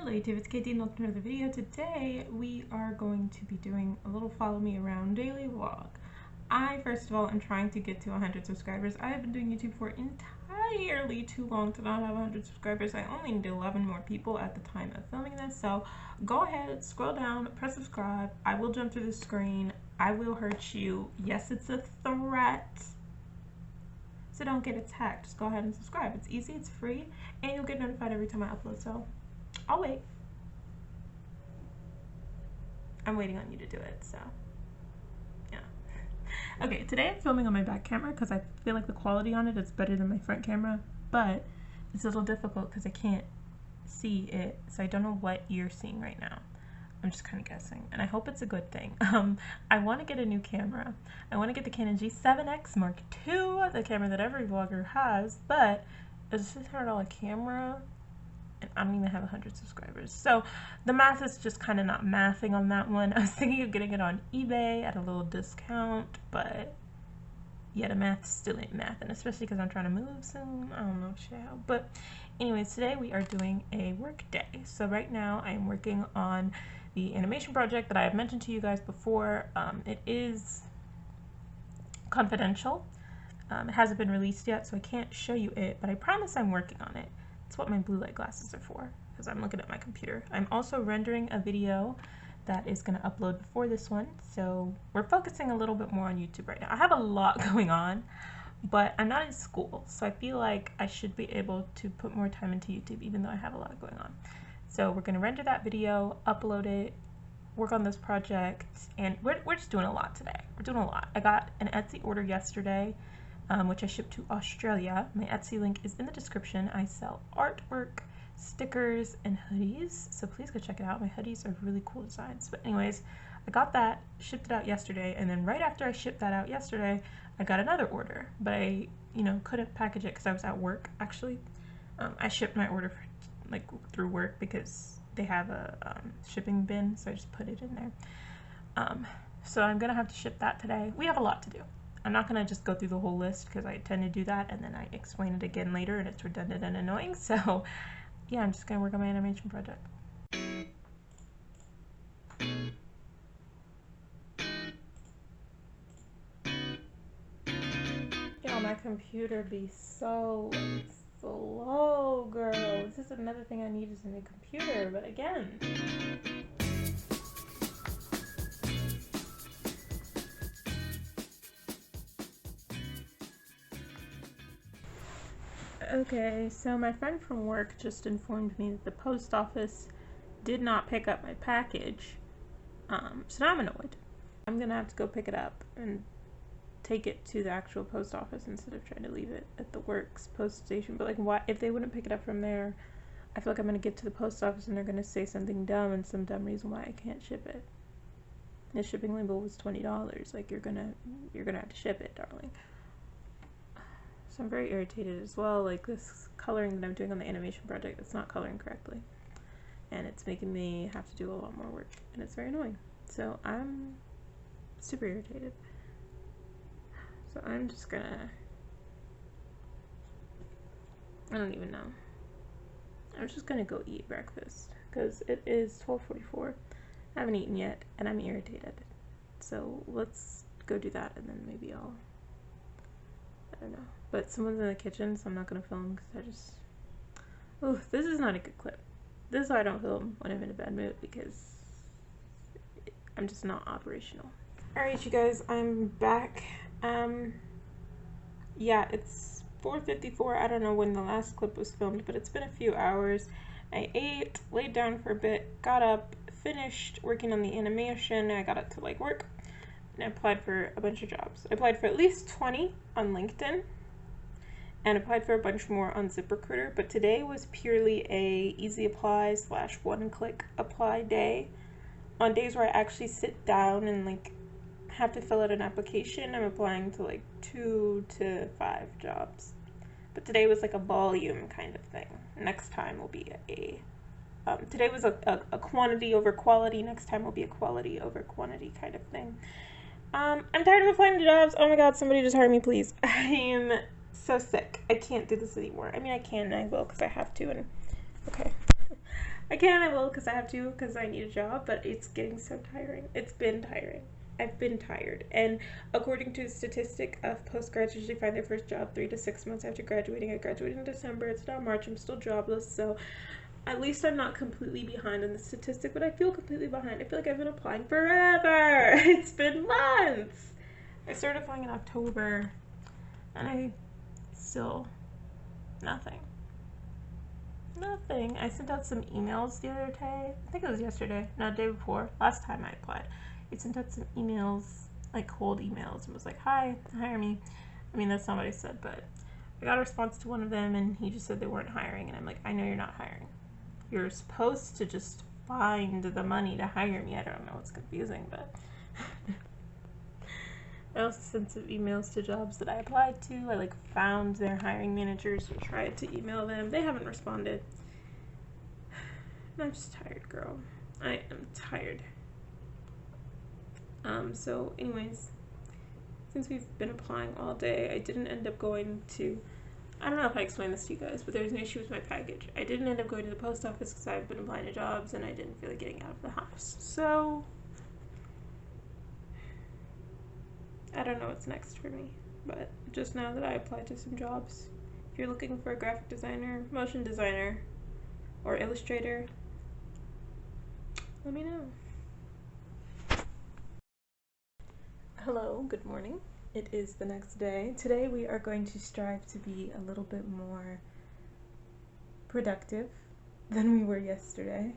Hello YouTube, it's Katie and welcome to another video. Today we are going to be doing a little follow me around daily vlog. I first of all am trying to get to 100 subscribers. I have been doing YouTube for entirely too long to not have 100 subscribers. I only need 11 more people at the time of filming this, so go ahead, scroll down, press subscribe. I will jump through the screen. I will hurt you. Yes, it's a threat. So don't get attacked. Just go ahead and subscribe. It's easy, it's free, and you'll get notified every time I upload, so I'll wait. I'm waiting on you to do it, so yeah. Okay, today I'm filming on my back camera because I feel like the quality on it is better than my front camera, but it's a little difficult because I can't see it, so I don't know what you're seeing right now. I'm just kind of guessing, and I hope it's a good thing. I want to get a new camera. I want to get the Canon G7X Mark II, the camera that every vlogger has, but it's a $600 camera, and I don't even have 100 subscribers. So the math is just kind of not mathing on that one. I was thinking of getting it on eBay at a little discount, but yeah, the math still ain't math, and especially because I'm trying to move soon. I don't know, child. But anyways, today we are doing a work day. So right now I am working on the animation project that I have mentioned to you guys before. It is confidential. It hasn't been released yet, so I can't show you it, but I promise I'm working on it. That's what my blue light glasses are for, because I'm looking at my computer. I'm also rendering a video that is going to upload before this one, so we're focusing a little bit more on YouTube right now. I have a lot going on, but I'm not in school, so I feel like I should be able to put more time into YouTube even though I have a lot going on. So we're going to render that video, upload it, work on this project, and we're just doing a lot today. We're doing a lot. I got an Etsy order yesterday, which I shipped to Australia. My Etsy link is in the description. I sell artwork, stickers, and hoodies, so please go check it out. My hoodies are really cool designs. But anyways, I got that, shipped it out yesterday, and then right after I shipped that out yesterday, I got another order, but I, couldn't package it because I was at work, actually. I shipped my order through work because they have a shipping bin, so I just put it in there. So I'm gonna have to ship that today. We have a lot to do. I'm not gonna just go through the whole list because I tend to do that and then I explain it again later and it's redundant and annoying. So yeah, I'm just gonna work on my animation project. Yo, my computer be so slow, girl. This is another thing I need, is a new computer, but again. Okay, so my friend from work just informed me that the post office did not pick up my package. So now I'm annoyed. I'm gonna have to go pick it up and take it to the actual post office instead of trying to leave it at the works post station. But why, if they wouldn't pick it up from there, I feel like I'm gonna get to the post office and they're gonna say something dumb and some dumb reason why I can't ship it. The shipping label was $20. Like, you're gonna have to ship it, darling. So I'm very irritated as well. Like, this coloring that I'm doing on the animation project, it's not coloring correctly, and it's making me have to do a lot more work, and it's very annoying. So I'm super irritated. So I'm just gonna, I don't even know. I'm just gonna go eat breakfast because it is 12:44. I haven't eaten yet and I'm irritated. So let's go do that and then maybe I don't know. But someone's in the kitchen, so I'm not gonna film because this is not a good clip. This is why I don't film when I'm in a bad mood, because I'm just not operational. Alright, you guys, I'm back. Yeah, it's 4:54. I don't know when the last clip was filmed, but it's been a few hours. I ate, laid down for a bit, got up, finished working on the animation. I got up to work, and I applied for a bunch of jobs. I applied for at least 20 on LinkedIn, and applied for a bunch more on ZipRecruiter, but today was purely a easy apply / one-click apply day. On days where I actually sit down and have to fill out an application, I'm applying to 2 to 5 jobs. But today was a volume kind of thing. Next time will be today was a quantity over quality. Next time will be a quality over quantity kind of thing. I'm tired of applying to jobs. Oh my god, somebody just hire me, please. I am so sick. I can't do this anymore. I mean, I can and I will because I have to. And okay. I can, I will, because I have to, because I need a job, but it's getting so tiring. It's been tiring. I've been tired. And according to a statistic of postgrads usually find their first job 3 to 6 months after graduating. I graduated in December. It's now March. I'm still jobless, so at least I'm not completely behind on the statistic, but I feel completely behind. I feel like I've been applying forever. It's been months. I started applying in October, and I still nothing. Nothing. I sent out some emails the other day. I think it was yesterday. No, the day before. Last time I applied. I sent out some emails, like cold emails, and was like, hi, hire me. I mean, that's not what I said, but I got a response to one of them, and he just said they weren't hiring. And I'm like, I know you're not hiring. You're supposed to just find the money to hire me. I don't know. It's confusing, but I also sent some emails to jobs that I applied to. I like found their hiring managers and tried to email them. They haven't responded. And I'm just tired, girl. I am tired. So anyways, since we've been applying all day, I didn't end up going to, I don't know if I explained this to you guys, but there was an issue with my package. I didn't end up going to the post office because I've been applying to jobs and I didn't feel like getting out of the house. So I don't know what's next for me, but just know that I applied to some jobs. If you're looking for a graphic designer, motion designer, or illustrator, let me know. Hello, good morning. It is the next day. Today we are going to strive to be a little bit more productive than we were yesterday.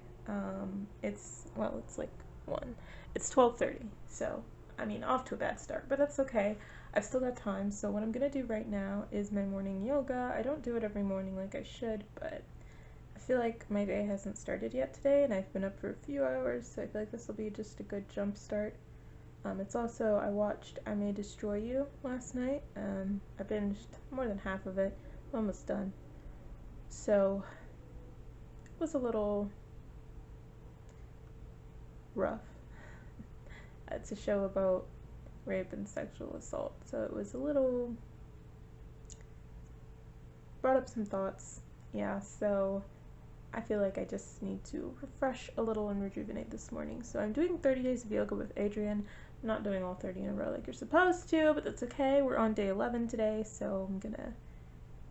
It's like 1. It's 12:30, so I mean, off to a bad start, but that's okay. I've still got time, so what I'm gonna do right now is my morning yoga. I don't do it every morning like I should, but I feel like my day hasn't started yet today, and I've been up for a few hours, so I feel like this will be just a good jump start. It's also, I watched I May Destroy You last night. I binged more than half of it. I'm almost done. So, it was a little rough. It's a show about rape and sexual assault, so it was a little, brought up some thoughts. Yeah, so I feel like I just need to refresh a little and rejuvenate this morning. So I'm doing 30 days of yoga with Adrian. I'm not doing all 30 in a row like you're supposed to, but that's okay. We're on day 11 today, so I'm gonna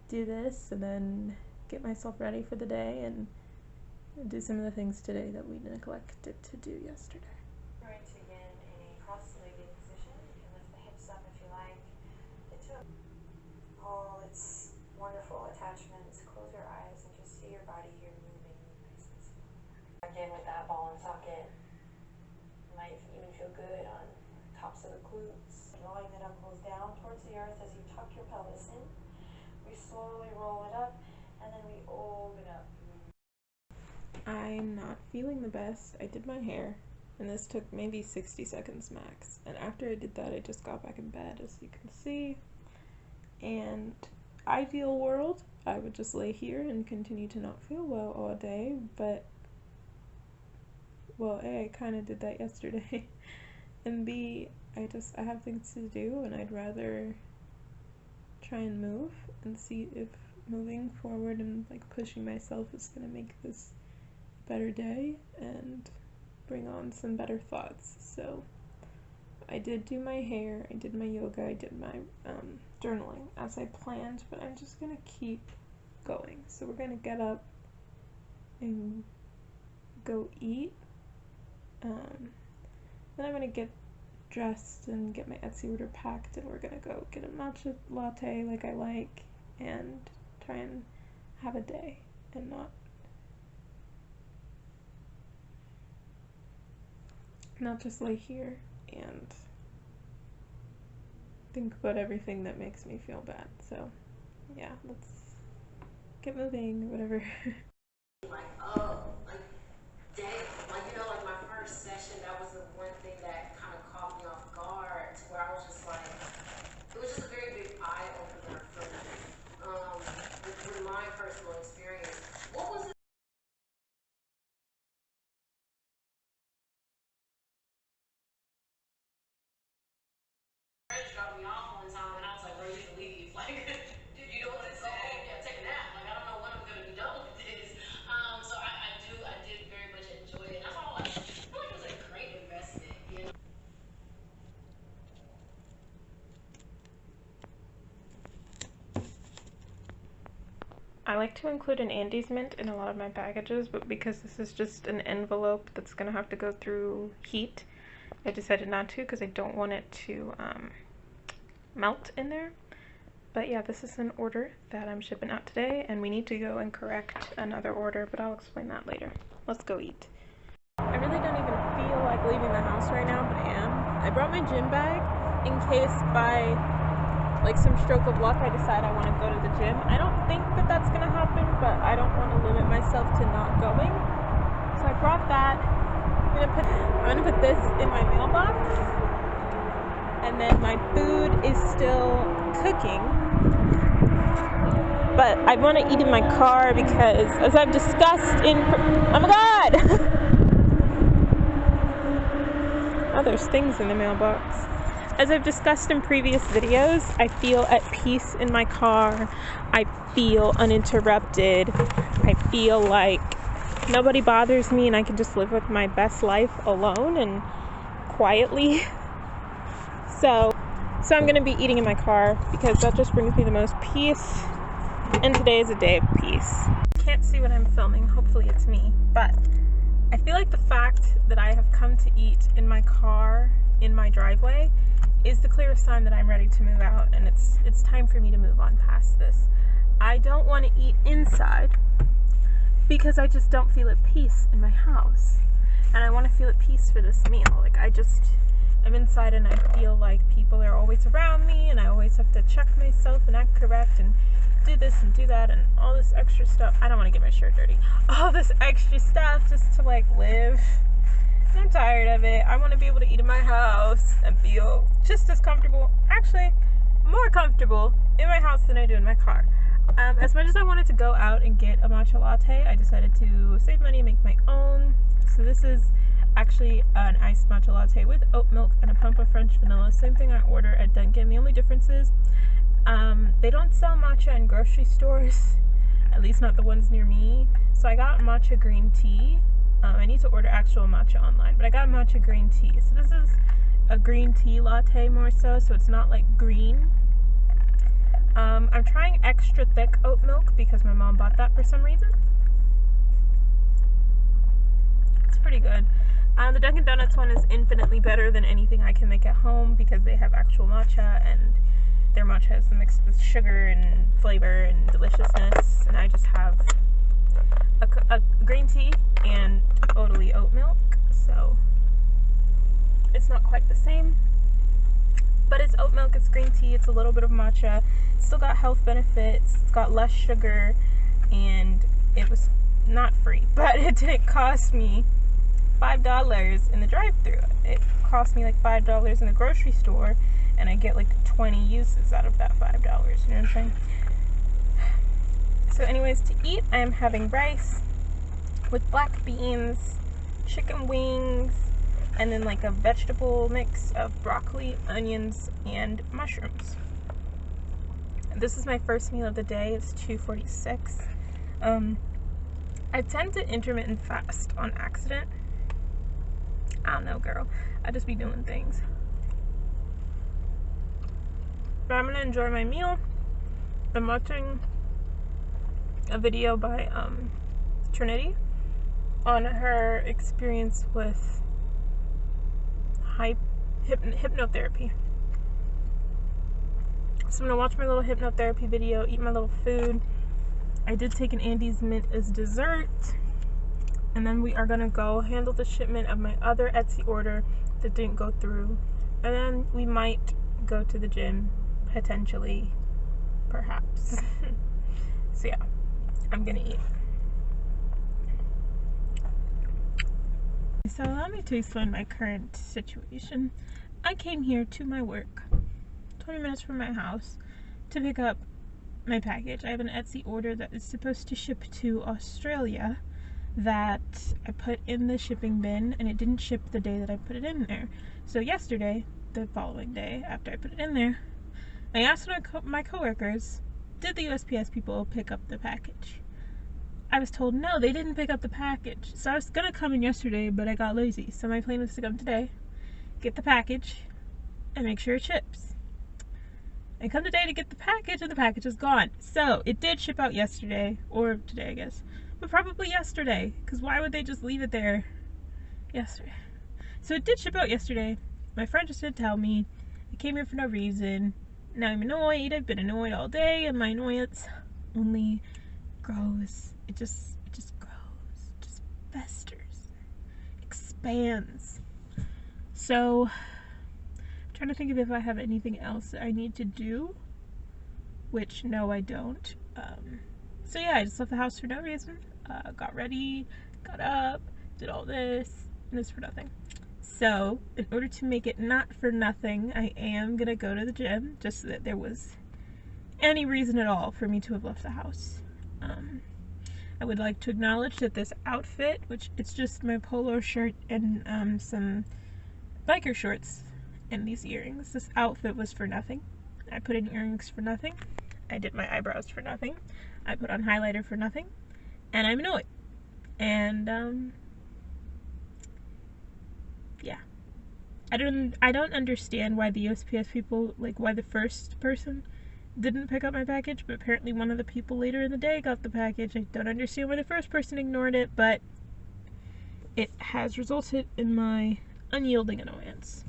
do this and then get myself ready for the day and do some of the things today that we neglected to do yesterday. Going to begin in a cross-legged position. You can lift the hips up if you like. Oh, it's wonderful attachments. Close your eyes and just see your body here moving nice and slow. Again with that ball and socket. You might even feel good on tops of the glutes. Drawing the knuckles down towards the earth as you tuck your pelvis in. We slowly roll it up and then we open up. I'm not feeling the best. I did my hair, and this took maybe 60 seconds max. And after I did that, I just got back in bed, as you can see. And ideal world, I would just lay here and continue to not feel well all day, but, well, A, I kind of did that yesterday, and B, I have things to do, and I'd rather try and move and see if moving forward and, like, pushing myself is going to make this better day and bring on some better thoughts. So I did do my hair, I did my yoga, I did my journaling as I planned, but I'm just gonna keep going. So we're gonna get up and go eat. Then I'm gonna get dressed and get my Etsy order packed, and we're gonna go get a matcha latte like I like and try and have a day and not just lay here and think about everything that makes me feel bad. So yeah, let's get moving, whatever. Like, oh, like, damn, like, you know, like my first session, that was the one thing that kind of caught me off guard, to where I was just like, it was just a very big eye opener for me, with my personal experience. What was it? Dropped me off one time, and I was like, bro, you need to leave. Like, you know what I'm saying? Yeah, take a nap. Like, I don't know when I'm gonna be done with this. like to include an Andes mint in a lot of my packages, but because this is just an envelope that's gonna have to go through heat, I decided not to because I don't want it to melt in there. But yeah, this is an order that I'm shipping out today, and we need to go and correct another order, but I'll explain that later. Let's go eat. I really don't even feel like leaving the house right now, but I am. I brought my gym bag in case by like some stroke of luck I decide I want to go to the gym. I don't think that that's going to happen, but I don't want to limit myself to not going. So I brought that. I'm gonna put this in my mailbox, and then my food is still cooking. But I want to eat in my car because, as I've discussed in, oh my god! Oh, there's things in the mailbox. As I've discussed in previous videos, I feel at peace in my car. I feel uninterrupted. I feel like nobody bothers me and I can just live with my best life alone and quietly. So I'm gonna be eating in my car because that just brings me the most peace. And today is a day of peace. Can't see what I'm filming, hopefully it's me, but I feel like the fact that I have come to eat in my car, in my driveway, is the clearest sign that I'm ready to move out, and it's time for me to move on past this. I don't want to eat inside because I just don't feel at peace in my house, and I want to feel at peace for this meal. Like I'm inside and I feel like people are always around me, and I always have to check myself and act correct and do this and do that and all this extra stuff. I don't want to get my shirt dirty. All this extra stuff just to like live. And I'm tired of it. I want to be able to eat in my house and feel just as comfortable, actually more comfortable in my house than I do in my car. As much as I wanted to go out and get a matcha latte, I decided to save money and make my own. So this is actually an iced matcha latte with oat milk and a pump of French vanilla. Same thing I order at Dunkin'. The only difference is they don't sell matcha in grocery stores, at least not the ones near me. So I got matcha green tea. I need to order actual matcha online, but I got matcha green tea. So this is a green tea latte more so it's not like green. I'm trying extra thick oat milk because my mom bought that for some reason. It's pretty good. The Dunkin' Donuts one is infinitely better than anything I can make at home because they have actual matcha, and their matcha is mixed with sugar and flavor and deliciousness, and I just have a green tea and totally oat milk, so it's not quite the same, but it's oat milk, it's green tea, it's a little bit of matcha, it's still got health benefits, it's got less sugar, and it was not free, but it didn't cost me $5 in the drive-thru. It cost me like $5 in the grocery store, and I get like 20 uses out of that $5, you know what I'm saying? So anyways, to eat, I am having rice with black beans, chicken wings, and then like a vegetable mix of broccoli, onions, and mushrooms. This is my first meal of the day. It's 2:46. I tend to intermittent fast on accident. I don't know, girl. I just be doing things. But I'm gonna enjoy my meal. I'm watching a video by Trinity on her experience with hypnotherapy. So I'm gonna watch my little hypnotherapy video, eat my little food. I did take an Andes mint as dessert, and then we are gonna go handle the shipment of my other Etsy order that didn't go through, and then we might go to the gym, potentially, perhaps. So yeah, I'm gonna eat. So allow me to explain my current situation. I came here to my work, 20 minutes from my house, to pick up my package. I have an Etsy order that is supposed to ship to Australia that I put in the shipping bin, and it didn't ship the day that I put it in there. So yesterday, the following day after I put it in there, I asked my coworkers, did the USPS people pick up the package? I was told no, they didn't pick up the package. So I was gonna come in yesterday, but I got lazy. So my plan was to come today, get the package, and make sure it ships. I come today to get the package and the package is gone. So it did ship out yesterday, or today I guess, but probably yesterday, because why would they just leave it there yesterday? So it did ship out yesterday. My friend just didn't tell me. I came here for no reason. Now I'm annoyed. I've been annoyed all day, and my annoyance only grows. It just grows, just festers, expands. So I'm trying to think of if I have anything else that I need to do, which no, I don't. So yeah, I just left the house for no reason. Got ready, got up, did all this, and this for nothing. So in order to make it not for nothing, I am gonna go to the gym, just so that there was any reason at all for me to have left the house. I would like to acknowledge that this outfit, which it's just my polo shirt and some biker shorts and these earrings, this outfit was for nothing. I put in earrings for nothing. I did my eyebrows for nothing. I put on highlighter for nothing. And I'm annoyed. And yeah. I don't understand why the USPS people, like why the first person didn't pick up my package, but apparently one of the people later in the day got the package. I don't understand why the first person ignored it, but it has resulted in my unyielding annoyance.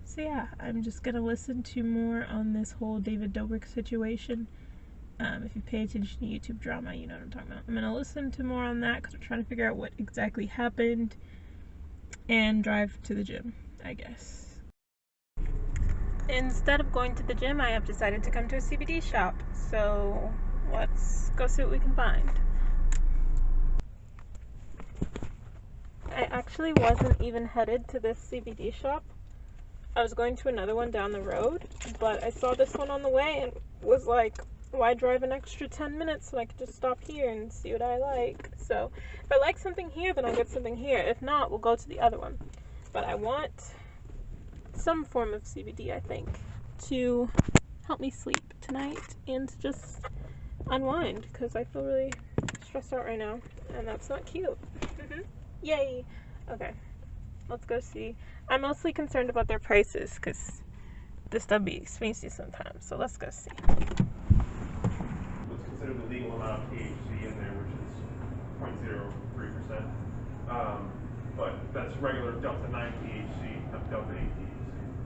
So yeah, I'm just gonna listen to more on this whole David Dobrik situation. If you pay attention to YouTube drama, you know what I'm talking about. I'm gonna listen to more on that because I'm trying to figure out what exactly happened and drive to the gym, I guess. Instead of going to the gym, I have decided to come to a CBD shop. So let's go see what we can find. I actually wasn't even headed to this CBD shop. I was going to another one down the road, but I saw this one on the way and was like, why drive an extra 10 minutes when I could just stop here and see what I like? So if I like something here, then I'll get something here. If not, we'll go to the other one. But I want some form of CBD, I think, to help me sleep tonight and to just unwind, because I feel really stressed out right now, and that's not cute. Yay! Okay, let's go see. I'm mostly concerned about their prices, because this stuff be expensive sometimes, so let's go see. What's considered the legal amount of THC in there, which is 0.03%. But that's regular Delta 9 THC, not Delta 8 THC.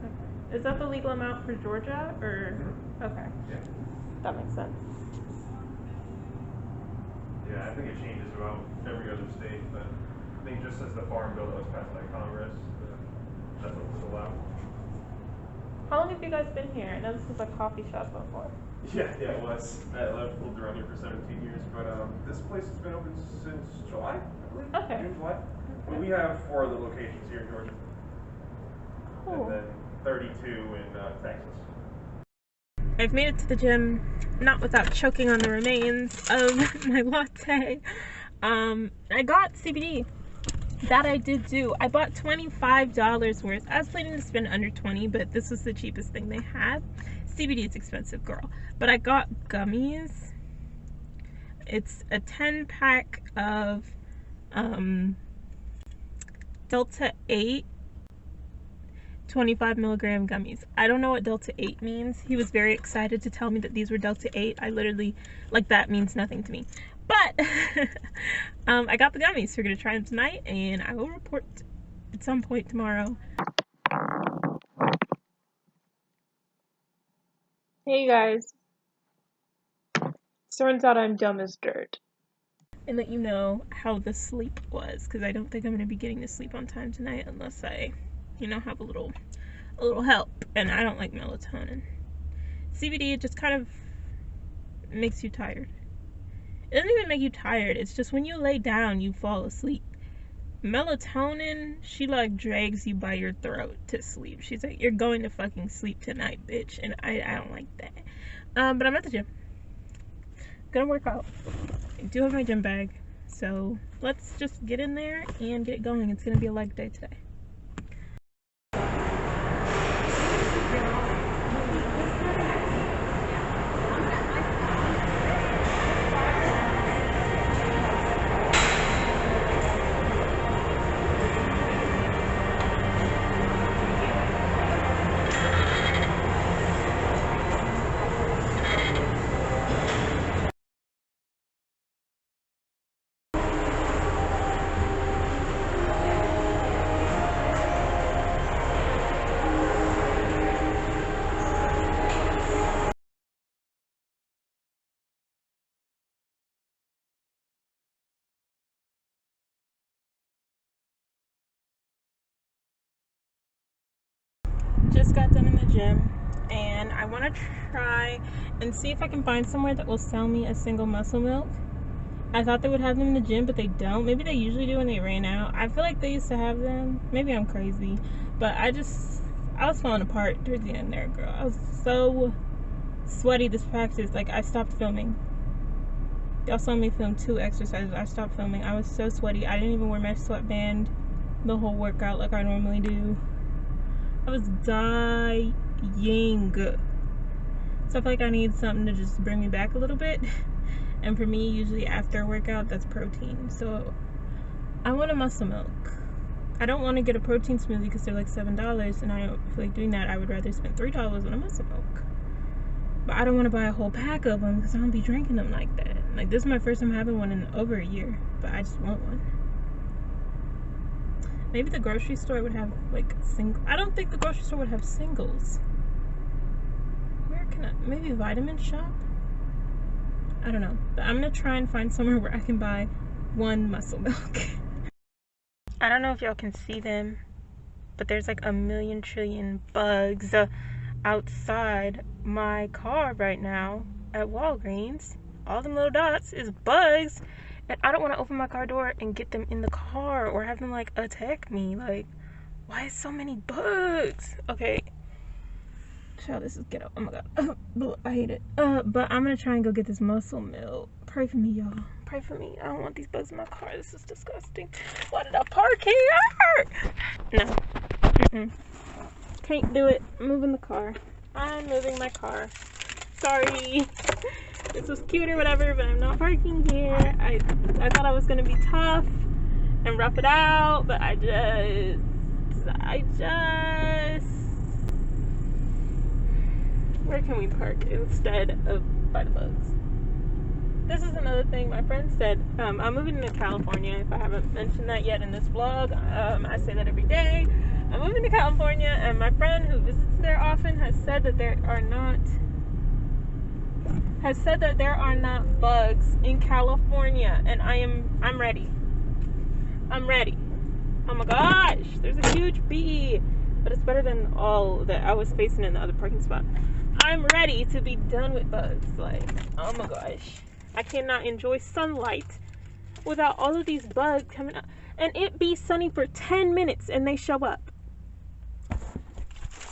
Okay. Is that the legal amount for Georgia, or? Mm-hmm. Okay. Yeah. That makes sense. Yeah, I think it changes about every other state, but I think just as the Farm Bill that was passed by Congress, that's what was allowed. How long have you guys been here? I know this was a coffee shop before. Yeah, it was. I've lived around here for 17 years, but this place has been open since July, I believe. Okay. June, July. Okay. But we have 4 other locations here in Georgia. Cool. And then 32 in Texas. I've made it to the gym, not without choking on the remains of my latte. I got CBD. That I did do. I bought $25 worth. I was planning to spend under 20, but this was the cheapest thing they had. CBD is expensive, girl. But I got gummies. It's a 10-pack of Delta 8 25 milligram gummies. I don't know what Delta 8 means. He was very excited to tell me that these were Delta 8. I literally, like, that means nothing to me. But I got the gummies. We're gonna try them tonight, and I will report at some point tomorrow. Hey guys. Turns out I'm dumb as dirt. And let you know how the sleep was, because I don't think I'm gonna be getting to sleep on time tonight unless I, you know, have a little help. And I don't like melatonin. CBD, it just kind of makes you tired. It doesn't even make you tired. It's just when you lay down, you fall asleep. Melatonin, she like drags you by your throat to sleep. She's like, you're going to fucking sleep tonight, bitch. And I don't like that. But I'm at the gym. Gonna work out. I do have my gym bag. So let's just get in there and get going. It's gonna be a leg day today. just got done in the gym, and I want to try and see if I can find somewhere that will sell me a single muscle milk. I thought they would have them in the gym, but they don't. Maybe they usually do when they ran out. I feel like they used to have them. Maybe I'm crazy, but I was falling apart towards the end there, girl. I was so sweaty this practice. Like, I stopped filming. Y'all saw me film 2 exercises. I stopped filming. I was so sweaty. I didn't even wear my sweatband the whole workout like I normally do. I was dying. So I feel like I need something to just bring me back a little bit. And for me, usually after a workout, that's protein. So I want a muscle milk. I don't want to get a protein smoothie because they're like $7, and I don't feel like doing that. I would rather spend $3 on a muscle milk. But I don't want to buy a whole pack of them because I don't be drinking them like that. Like, this is my first time having one in over a year, but I just want one. Maybe the grocery store would have like single. I don't think the grocery store would have singles. Where can I? Maybe Vitamin Shop? I don't know. But I'm gonna try and find somewhere where I can buy one muscle milk. I don't know if y'all can see them, but there's like a million trillion bugs outside my car right now at Walgreens. All them little dots is bugs, and I don't want to open my car door and get them in the car or have them like attack me. Like, why is so many bugs? Okay, child, this is ghetto. Oh my god. I hate it. But I'm gonna try and go get this muscle milk. Pray for me, y'all. Pray for me. I don't want these bugs in my car. This is disgusting. Why did I park here? No. Can't do it. I'm moving the car. I'm moving my car. Sorry. This was cute or whatever, but I'm not parking here. I thought I was gonna be tough and rough it out, but I just where can we park instead of by the bugs? This is another thing my friend said. I'm moving to California. If I haven't mentioned that yet in this vlog, I say that every day. I'm moving to California, and my friend who visits there often has said that there are not bugs in California, and I'm ready. I'm ready. Oh my gosh, there's a huge bee, but it's better than all that I was facing in the other parking spot. I'm ready to be done with bugs. Like, oh my gosh, I cannot enjoy sunlight without all of these bugs coming up. And it be sunny for 10 minutes and they show up.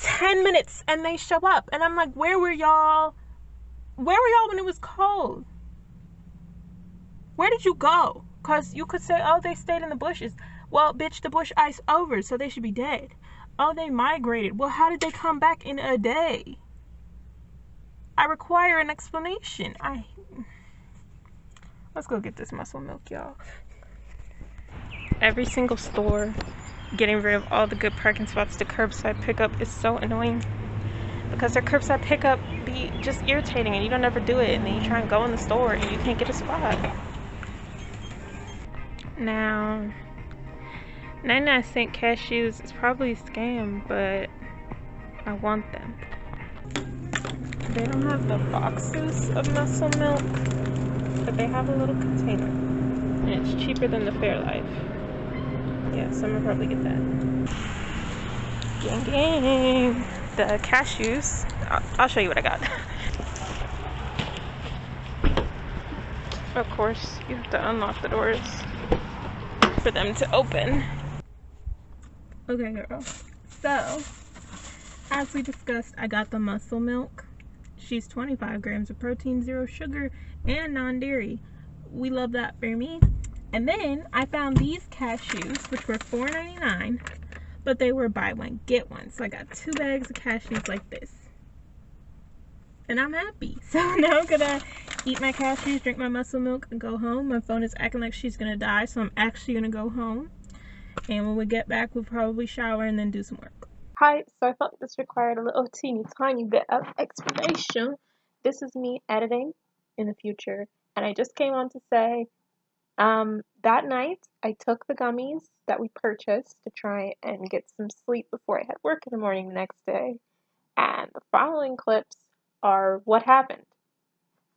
10 minutes and they show up, and I'm like, where were y'all? Where were y'all when it was cold? Where did you go? Because you could say, oh, they stayed in the bushes. Well, bitch, the bush iced over, so they should be dead. Oh, they migrated. Well, how did they come back in a day? I require an explanation. Let's go get this muscle milk, y'all. Every single store getting rid of all the good parking spots to curbside pickup is so annoying. Because their curbside pickup be just irritating, and you don't ever do it, and then you try and go in the store and you can't get a spot. Now, 99-cent cashews is probably a scam, but I want them. They don't have the boxes of muscle milk, but they have a little container, and it's cheaper than the Fairlife. Yeah, so I'm gonna probably get that. Gang gang! The cashews. I'll show you what I got. Of course, you have to unlock the doors for them to open. Okay, girl. So, as we discussed, I got the muscle milk. She's 25 grams of protein, 0 sugar, and non-dairy. We love that for me. And then I found these cashews, which were $4.99, but they were buy one, get one. So I got 2 bags of cashews like this. And I'm happy. So now I'm gonna eat my cashews, drink my muscle milk, and go home. My phone is acting like she's gonna die, so I'm actually gonna go home. And when we get back, we'll probably shower and then do some work. Hi, so I thought this required a little teeny tiny bit of explanation. This is me editing in the future, and I just came on to say, that night I took the gummies that we purchased to try and get some sleep before I had work in the morning the next day, and the following clips are what happened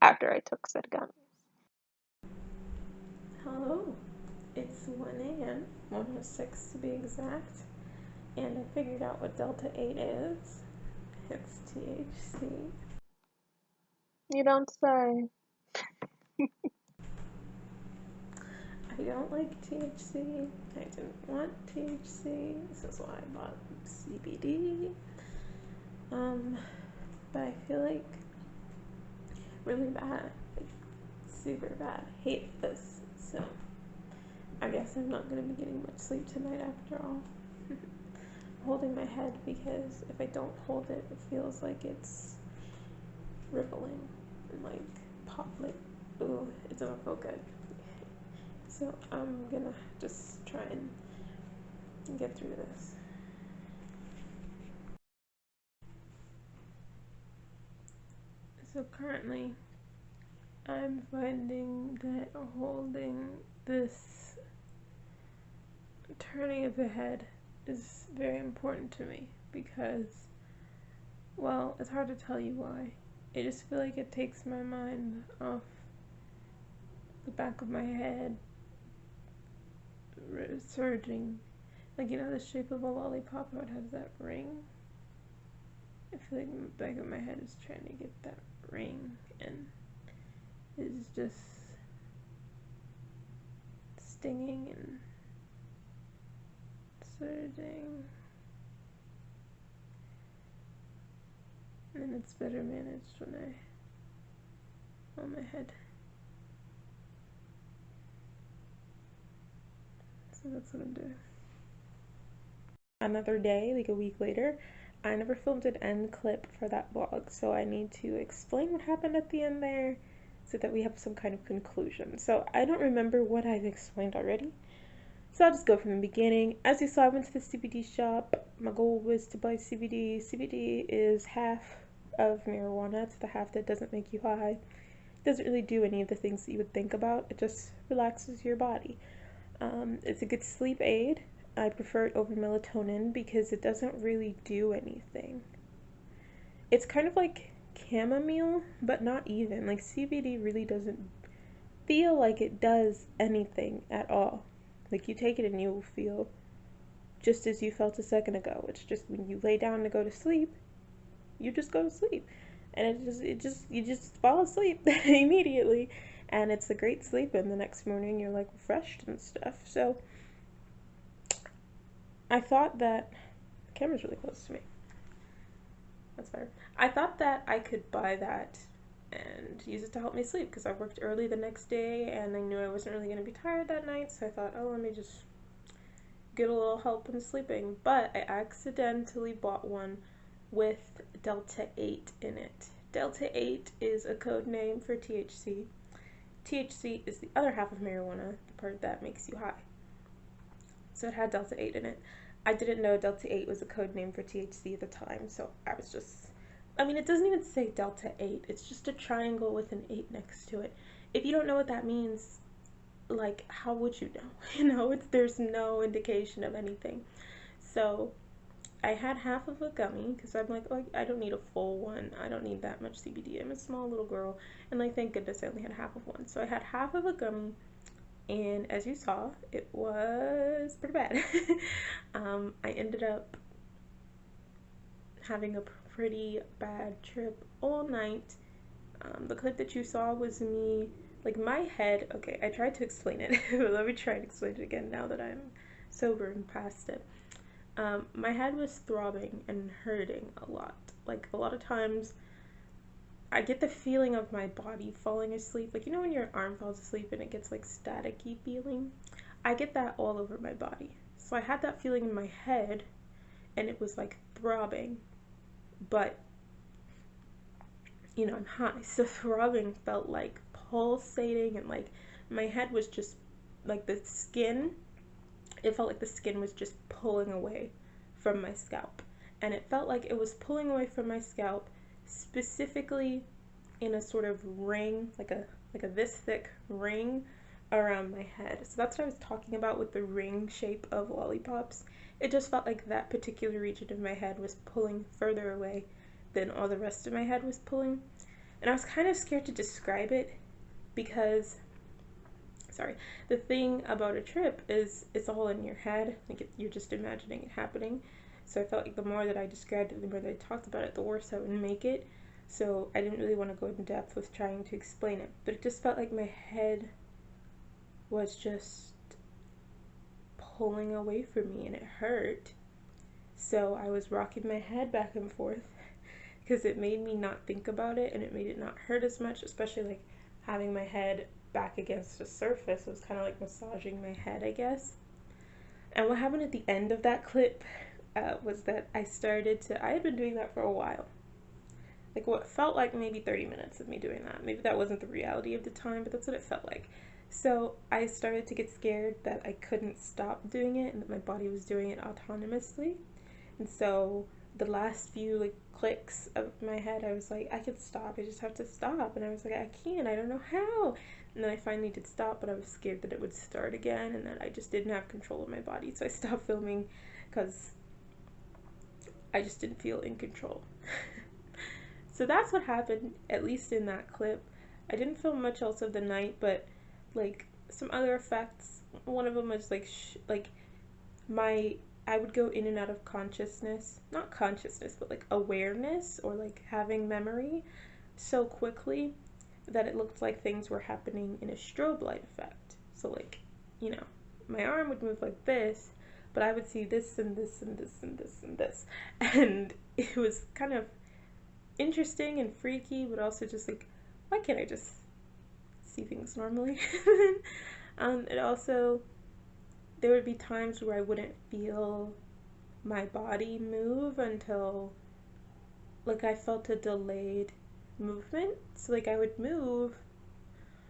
after I took said gummies. Hello, it's 1 a.m., 1:06 to be exact. And I figured out what Delta 8 is. It's THC. You don't say. I don't like THC. I didn't want THC. This is why I bought CBD. But I feel like really bad, like super bad. Hate this. So I guess I'm not gonna be getting much sleep tonight after all. I'm holding my head because if I don't hold it, it feels like it's rippling and like pop, like, ooh, it doesn't feel good. So I'm gonna just try and get through this. So currently, I'm finding that holding this turning of the head is very important to me because, well, it's hard to tell you why. I just feel like it takes my mind off the back of my head surging. Like, you know the shape of a lollipop, how it has that ring? I feel like the back of my head is trying to get that ring, and it's just stinging and surging. And it's better managed when I hold my head. So that's what I'm doing. Another day, like a week later, I never filmed an end clip for that vlog, so I need to explain what happened at the end there so that we have some kind of conclusion. So I don't remember what I've explained already, so I'll just go from the beginning. As you saw, I went to the CBD shop. My goal was to buy CBD. CBD is half of marijuana. It's the half that doesn't make you high. It doesn't really do any of the things that you would think about. It just relaxes your body. It's a good sleep aid. I prefer it over melatonin because it doesn't really do anything. It's kind of like chamomile, but not even. Like, CBD really doesn't feel like it does anything at all. Like, you take it and you will feel just as you felt a second ago. It's just when you lay down to go to sleep, you just go to sleep. And you just fall asleep immediately. And it's a great sleep, and the next morning you're like refreshed and stuff. So I thought that, the camera's really close to me. That's better. I thought that I could buy that and use it to help me sleep because I worked early the next day and I knew I wasn't really going to be tired that night. So I thought, oh, let me just get a little help in sleeping. But I accidentally bought one with Delta 8 in it. Delta 8 is a code name for THC. THC is the other half of marijuana, the part that makes you high. So it had Delta 8 in it. I didn't know Delta 8 was a code name for THC at the time, so I was just, I mean, it doesn't even say Delta 8. It's just a triangle with an 8 next to it. If you don't know what that means, like, how would you know? You know, there's no indication of anything. So I had half of a gummy because I'm like, oh, I don't need a full one. I don't need that much CBD. I'm a small little girl. And like, thank goodness I only had half of one. So I had half of a gummy, and as you saw, it was pretty bad. I ended up having a pretty bad trip all night. The clip that you saw was me, like, my head, okay, I tried to explain it, but let me try and explain it again now that I'm sober and past it. My head was throbbing and hurting a lot. Like, a lot of times I get the feeling of my body falling asleep. Like, you know when your arm falls asleep and it gets like staticky feeling? I get that all over my body. So I had that feeling in my head and it was like throbbing, but you know, I'm high. So throbbing felt like pulsating, and like my head was just like the skin, it felt like the skin was just pulling away from my scalp. And it felt like it was pulling away from my scalp, specifically in a sort of ring, like a this thick ring around my head. So that's what I was talking about with the ring shape of lollipops. It just felt like that particular region of my head was pulling further away than all the rest of my head was pulling. And I was kind of scared to describe it because, sorry. The thing about a trip is it's all in your head. Like you're just imagining it happening. So I felt like the more that I described it, the more that I talked about it, the worse I would make it. So I didn't really want to go in depth with trying to explain it. But it just felt like my head was just pulling away from me and it hurt. So I was rocking my head back and forth because it made me not think about it and it made it not hurt as much, especially like having my head back against the surface. It was kind of like massaging my head, I guess. And what happened at the end of that clip was that I had been doing that for a while. Like what felt like maybe 30 minutes of me doing that. Maybe that wasn't the reality of the time, but that's what it felt like. So I started to get scared that I couldn't stop doing it and that my body was doing it autonomously. And so the last few like clicks of my head, I was like, I can stop, I just have to stop. And I was like, I can't, I don't know how. And then I finally did stop, but I was scared that it would start again and that I just didn't have control of my body. So I stopped filming because I just didn't feel in control. So that's what happened, at least in that clip. I didn't film much else of the night, but like some other effects. One of them was like I would go in and out of consciousness, not consciousness, but like awareness or like having memory so quickly that it looked like things were happening in a strobe light effect. So like, you know, my arm would move like this, but I would see this and this and this and this and this. And it was kind of interesting and freaky, but also just like, why can't I just see things normally? It also, there would be times where I wouldn't feel my body move until like I felt a delayed movement. So like I would move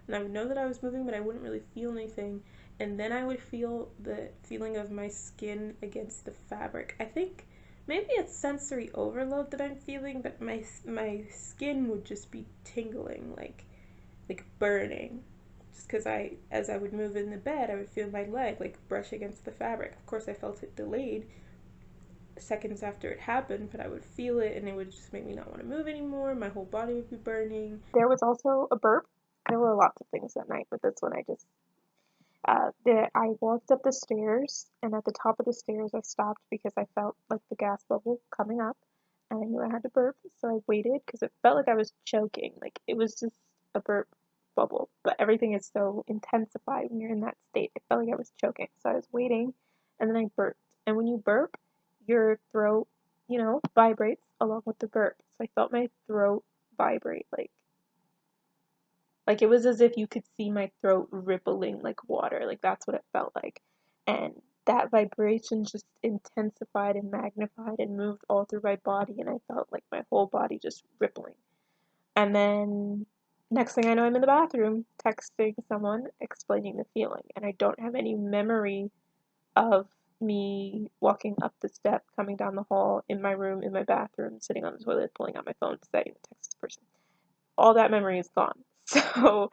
and I would know that I was moving, but I wouldn't really feel anything. And then I would feel the feeling of my skin against the fabric. I think maybe it's sensory overload that I'm feeling, but my skin would just be tingling, like burning. Just because as I would move in the bed, I would feel my leg like brush against the fabric. Of course, I felt it delayed seconds after it happened, but I would feel it and it would just make me not want to move anymore. My whole body would be burning. There was also a burp. There were lots of things that night, but this one I walked up the stairs, and at the top of the stairs I stopped because I felt like the gas bubble coming up, and I knew I had to burp, so I waited because it felt like I was choking. Like it was just a burp bubble, but everything is so intensified when you're in that state. It felt like I was choking, so I was waiting, and then I burped. And when you burp, your throat, vibrates along with the burp. So I felt my throat vibrate like it was as if you could see my throat rippling like water. Like that's what it felt like. And that vibration just intensified and magnified and moved all through my body, and I felt like my whole body just rippling. And then next thing I know, I'm in the bathroom texting someone explaining the feeling, and I don't have any memory of me walking up the step, coming down the hall, in my room, in my bathroom, sitting on the toilet, pulling out my phone, deciding to text this person. All that memory is gone. So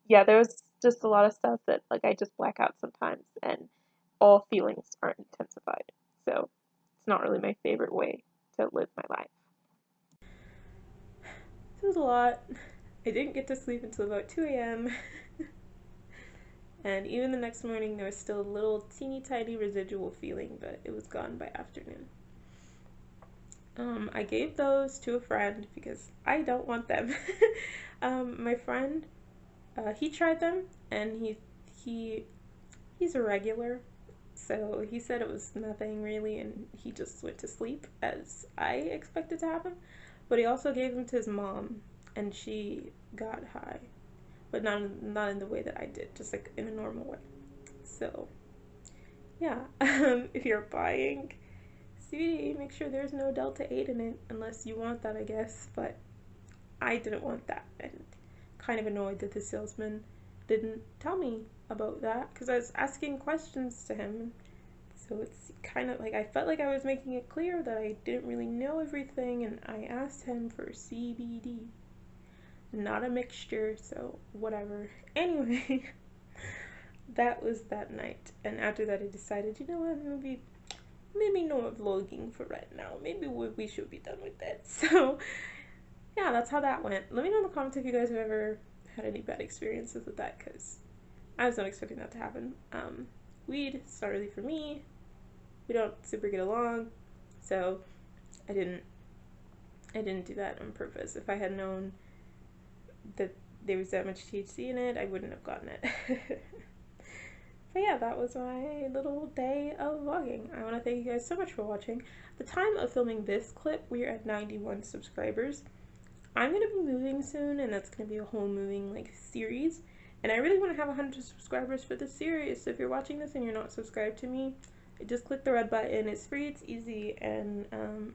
yeah, there was just a lot of stuff that like I just black out sometimes, and all feelings aren't intensified. So it's not really my favorite way to live my life. It was a lot. I didn't get to sleep until about 2 a.m. And even the next morning, there was still a little teeny tiny residual feeling, but it was gone by afternoon. I gave those to a friend because I don't want them. My friend, he tried them, and he's a regular, so he said it was nothing really, and he just went to sleep as I expected to happen. But he also gave them to his mom, and she got high, but not in the way that I did, just like in a normal way. So yeah, if you're buying CBD, make sure there's no Delta 8 in it, unless you want that, I guess. But I didn't want that, and kind of annoyed that the salesman didn't tell me about that, because I was asking questions to him. So it's kind of like I felt like I was making it clear that I didn't really know everything, and I asked him for CBD, not a mixture, so whatever. Anyway, that was that night, and after that I decided, you know what, maybe no vlogging for right now. Maybe we should be done with that. So yeah, that's how that went. Let me know in the comments if you guys have ever had any bad experiences with that, because I was not expecting that to happen. Weed, it's not really for me. We don't super get along, so I didn't do that on purpose. If I had known that there was that much THC in it, I wouldn't have gotten it. But yeah, that was my little day of vlogging. I want to thank you guys so much for watching. At the time of filming this clip, we are at 91 subscribers. I'm going to be moving soon, and that's going to be a whole moving like series. And I really want to have 100 subscribers for this series, so if you're watching this and you're not subscribed to me, just click the red button. It's free, it's easy, and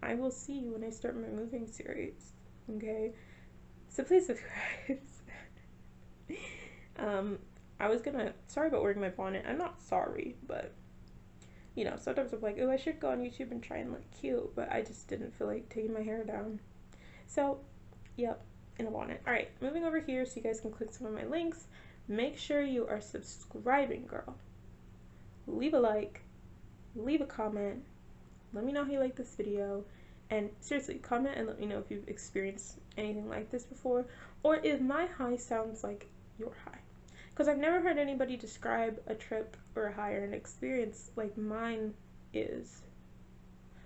I will see you when I start my moving series, okay? So please subscribe. Sorry about wearing my bonnet. I'm not sorry, but, you know, sometimes I'm like, oh, I should go on YouTube and try and look cute, but I just didn't feel like taking my hair down. So, yep, in a bonnet. Alright, moving over here so you guys can click some of my links. Make sure you are subscribing, girl. Leave a like, leave a comment, let me know how you like this video, and seriously, comment and let me know if you've experienced anything like this before, or if my high sounds like your high. Because I've never heard anybody describe a trip or a high or an experience like mine is.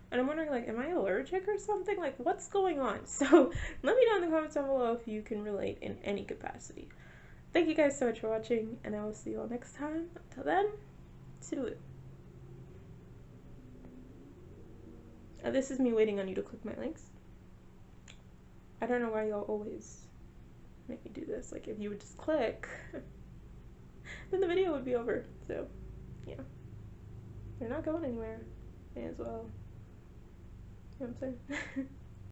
And I'm wondering, like, am I allergic or something? Like, what's going on? So, let me know in the comments down below if you can relate in any capacity. Thank you guys so much for watching, and I will see you all next time. Until then, toodaloo. This is me waiting on you to click my links. I don't know why y'all always make me do this. Like, if you would just click, then the video would be over. So, yeah. They're not going anywhere. May as well. You know what I'm saying?